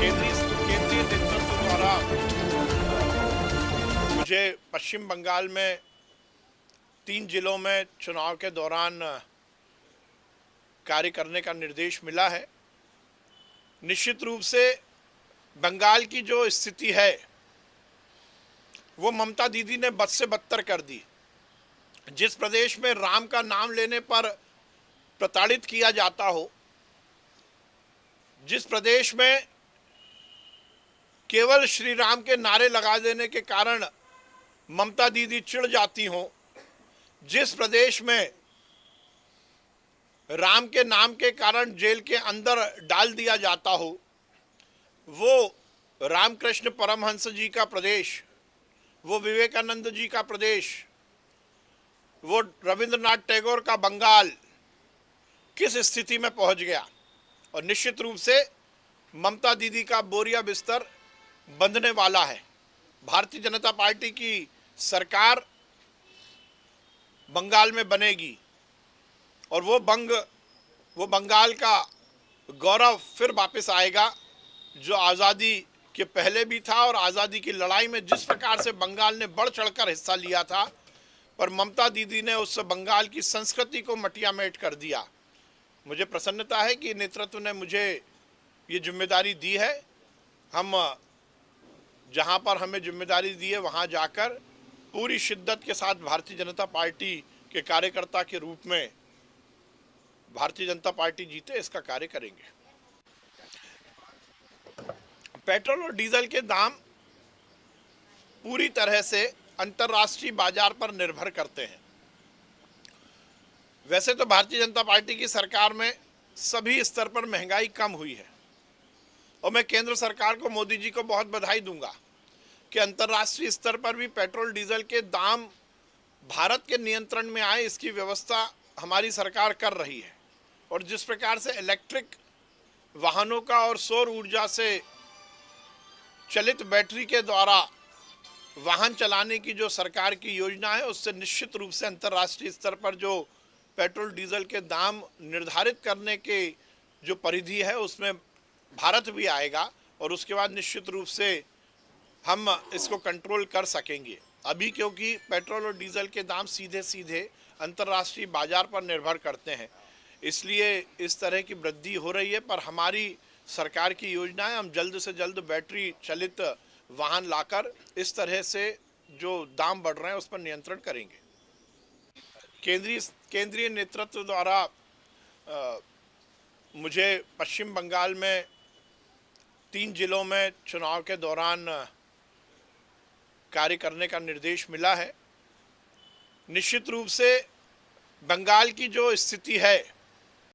केंद्रीय केंद्रीय नेतृत्व द्वारा मुझे पश्चिम बंगाल में 3 जिलों में चुनाव के दौरान कार्य करने का निर्देश मिला है। निश्चित रूप से बंगाल की जो स्थिति है वो ममता दीदी ने बद से बदतर कर दी। जिस प्रदेश में राम का नाम लेने पर प्रताड़ित किया जाता हो, जिस प्रदेश में केवल श्री राम के नारे लगा देने के कारण ममता दीदी चिढ़ जाती हों, जिस प्रदेश में राम के नाम के कारण जेल के अंदर डाल दिया जाता हो, वो रामकृष्ण परमहंस जी का प्रदेश, वो विवेकानंद जी का प्रदेश, वो रविंद्रनाथ टैगोर का बंगाल किस स्थिति में पहुंच गया। और निश्चित रूप से ममता दीदी का बोरिया बिस्तर बंधने वाला है। भारतीय जनता पार्टी की सरकार बंगाल में बनेगी और वो बंगाल का गौरव फिर वापस आएगा, जो आज़ादी के पहले भी था। और आज़ादी की लड़ाई में जिस प्रकार से बंगाल ने बढ़ चढ़कर हिस्सा लिया था, पर ममता दीदी ने उस बंगाल की संस्कृति को मटियामेट कर दिया। मुझे प्रसन्नता है कि नेतृत्व ने मुझे ये जिम्मेदारी दी है। हम जहां पर हमें जिम्मेदारी दी है वहां जाकर पूरी शिद्दत के साथ भारतीय जनता पार्टी के कार्यकर्ता के रूप में भारतीय जनता पार्टी जीते इसका कार्य करेंगे। पेट्रोल और डीजल के दाम पूरी तरह से अंतर्राष्ट्रीय बाजार पर निर्भर करते हैं। वैसे तो भारतीय जनता पार्टी की सरकार में सभी स्तर पर महंगाई कम हुई है और मैं केंद्र सरकार को, मोदी जी को बहुत बधाई दूंगा कि अंतर्राष्ट्रीय स्तर पर भी पेट्रोल डीजल के दाम भारत के नियंत्रण में आए, इसकी व्यवस्था हमारी सरकार कर रही है। और जिस प्रकार से इलेक्ट्रिक वाहनों का और सौर ऊर्जा से चलित बैटरी के द्वारा वाहन चलाने की जो सरकार की योजना है, उससे निश्चित रूप से अंतर्राष्ट्रीय स्तर पर जो पेट्रोल डीजल के दाम निर्धारित करने के जो परिधि है उसमें भारत भी आएगा और उसके बाद निश्चित रूप से हम इसको कंट्रोल कर सकेंगे। अभी क्योंकि पेट्रोल और डीजल के दाम सीधे सीधे अंतर्राष्ट्रीय बाजार पर निर्भर करते हैं, इसलिए इस तरह की वृद्धि हो रही है। पर हमारी सरकार की योजना है, हम जल्द से जल्द बैटरी चलित वाहन लाकर इस तरह से जो दाम बढ़ रहे हैं उस पर नियंत्रण करेंगे। केंद्रीय नेतृत्व द्वारा मुझे पश्चिम बंगाल में 3 जिलों में चुनाव के दौरान कार्य करने का निर्देश मिला है। निश्चित रूप से बंगाल की जो स्थिति है